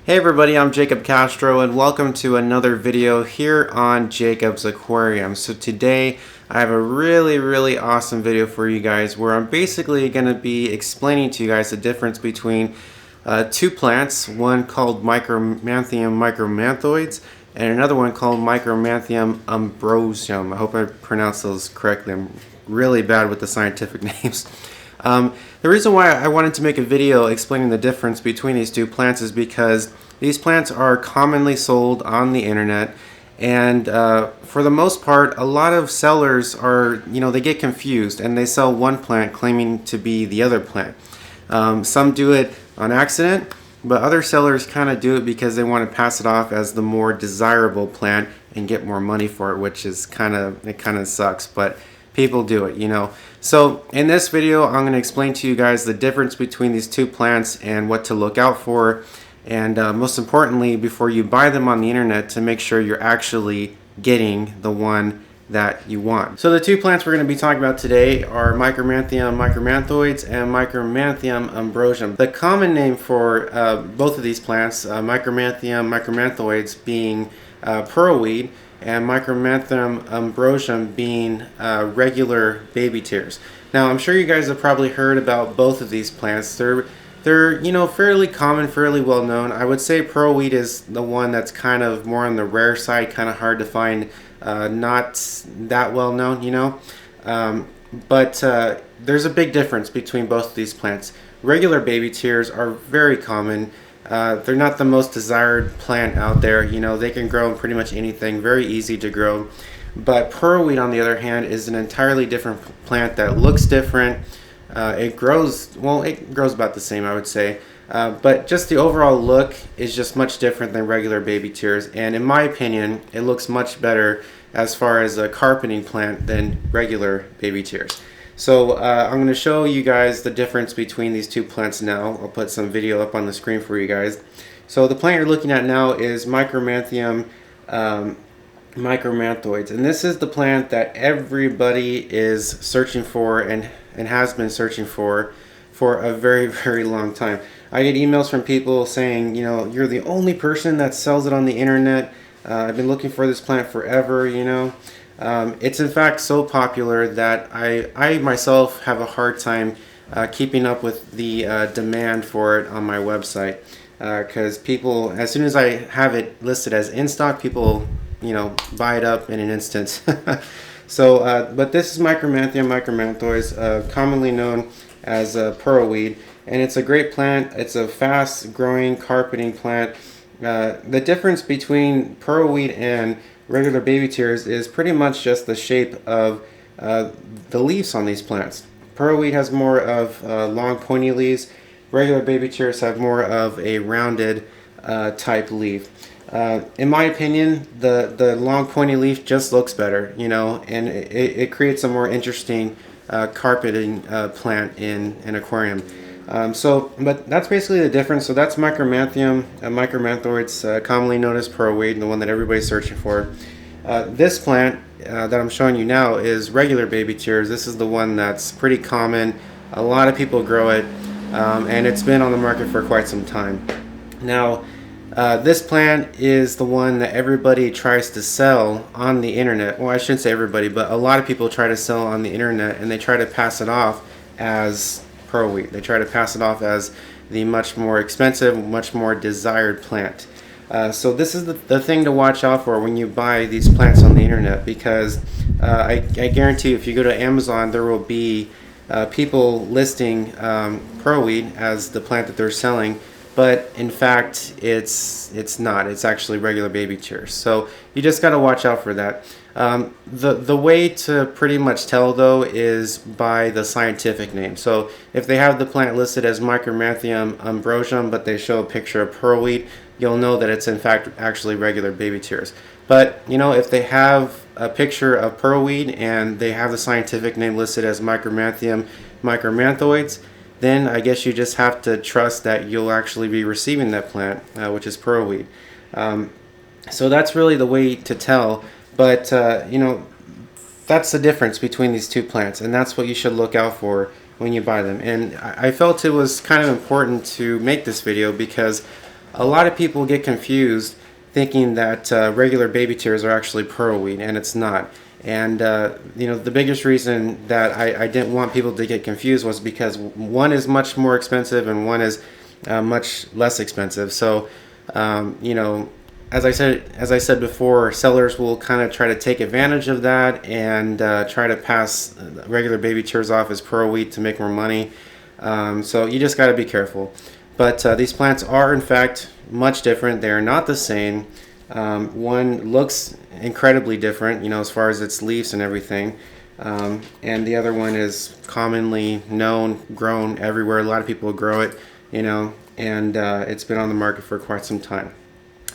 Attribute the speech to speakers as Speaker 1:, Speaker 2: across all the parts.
Speaker 1: Hey everybody, I'm Jacob Castro and welcome to another video here on Jacob's Aquarium. So today I have a really awesome video for you guys where I'm basically going to be explaining to you guys the difference between two plants, one called Micromanthium micromanthoids and another one called Micromanthium ambrosium. I hope I pronounced those correctly. I'm really bad with the scientific names. The reason why I wanted to make a video explaining the difference between these two plants is because these plants are commonly sold on the internet, and for the most part a lot of sellers are, they get confused and they sell one plant claiming to be the other plant. Some do it on accident, but other sellers kind of do it because they want to pass it off as the more desirable plant and get more money for it, which is kind of sucks, but people do it. So in this video I'm going to explain to you guys the difference between these two plants and what to look out for, and most importantly, before you buy them on the internet, to make sure you're actually getting the one that you want. So the two plants we're going to be talking about today are Micromanthium micromanthoids and Micromanthium ambrosium. The common name for both of these plants, Micromanthium micromanthoids being pearlweed, and Micromanthium ambrosium being regular baby tears. Now I'm sure you guys have probably heard about both of these plants. They're fairly common, fairly well known. I would say pearlweed is the one that's kind of more on the rare side, kind of hard to find, not that well known, but there's a big difference between both of these plants. Regular baby tears are very common. They're not the most desired plant out there. They can grow in pretty much anything, very easy to grow. But pearlweed, on the other hand, is an entirely different plant that looks different. It grows about the same, I would say. But just the overall look is just much different than regular baby tears. And in my opinion, it looks much better as far as a carpeting plant than regular baby tears. So I'm going to show you guys the difference between these two plants now. I'll put some video up on the screen for you guys. So the plant you're looking at now is Micromanthium micromanthoids, and this is the plant that everybody is searching for and has been searching for a very long time. I get emails from people saying, you're the only person that sells it on the internet. I've been looking for this plant forever. It's in fact so popular that I myself have a hard time keeping up with the demand for it on my website, because people, as soon as I have it listed as in stock, people buy it up in an instant. So but this is Micromanthium micromanthoids, commonly known as pearlweed, and it's a great plant. It's a fast growing carpeting plant. The difference between pearlweed and regular baby tears is pretty much just the shape of the leaves on these plants. Pearlweed has more of long pointy leaves. Regular baby tears have more of a rounded type leaf. In my opinion, the long pointy leaf just looks better, and it creates a more interesting carpeting plant in an aquarium. But that's basically the difference. So that's Micromanthium micromanthoids, commonly known as pearlweed, the one that everybody's searching for. This plant that I'm showing you now is regular baby tears. This is the one that's pretty common. A lot of people grow it, and it's been on the market for quite some time. Now, this plant is the one that everybody tries to sell on the internet. Well, I shouldn't say everybody, but a lot of people try to sell on the internet, and they try to pass it off as pearlweed. They try to pass it off as the much more expensive, much more desired plant. So this is the thing to watch out for when you buy these plants on the internet, because I guarantee you, if you go to Amazon, there will be people listing pearlweed as the plant that they're selling, but in fact it's not. It's actually regular baby tears. So you just got to watch out for that. The way to pretty much tell, though, is by the scientific name. So if they have the plant listed as Micromanthium ambrosium, but they show a picture of pearlweed, you'll know that it's in fact actually regular baby tears. But if they have a picture of pearlweed and they have the scientific name listed as Micromanthium micromanthoids, then I guess you just have to trust that you'll actually be receiving that plant, which is pearlweed. So that's really the way to tell. But that's the difference between these two plants, and that's what you should look out for when you buy them. And I felt it was kind of important to make this video because a lot of people get confused thinking that regular baby tears are actually pearl weed, and it's not. And the biggest reason that I didn't want people to get confused was because one is much more expensive and one is much less expensive. So as I said before, sellers will kind of try to take advantage of that and try to pass regular baby tears off as pearl weed to make more money. So you just got to be careful. But these plants are in fact much different. They are not the same. One looks incredibly different, as far as its leaves and everything. And the other one is commonly known, grown everywhere. A lot of people grow it, and it's been on the market for quite some time.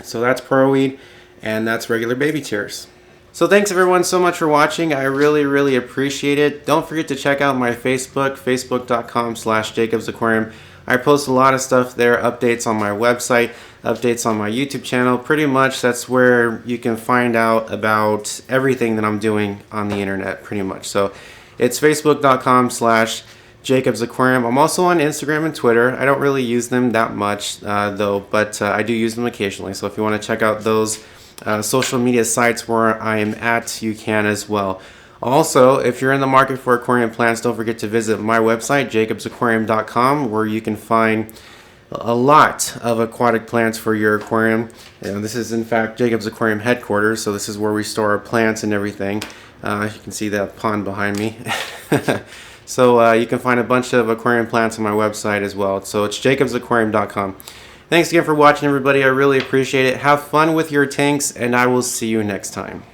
Speaker 1: So that's pearl weed, and that's regular baby tears. So thanks everyone so much for watching. I really appreciate it. Don't forget to check out my Facebook, facebook.com/JacobsAquarium. I post a lot of stuff there, updates on my website, updates on my YouTube channel. Pretty much that's where you can find out about everything that I'm doing on the internet, pretty much. So it's facebook.com/JacobsAquarium. I'm also on Instagram and Twitter. I don't really use them that much though, but I do use them occasionally. So if you want to check out those social media sites where I am at, you can as well. Also, if you're in the market for aquarium plants, don't forget to visit my website, jacobsaquarium.com, where you can find a lot of aquatic plants for your aquarium. This is in fact Jacobs Aquarium headquarters, so this is where we store our plants and everything. You can see that pond behind me. So you can find a bunch of aquarium plants on my website as well. So it's jacobsaquarium.com. Thanks again for watching, everybody. I really appreciate it. Have fun with your tanks, and I will see you next time.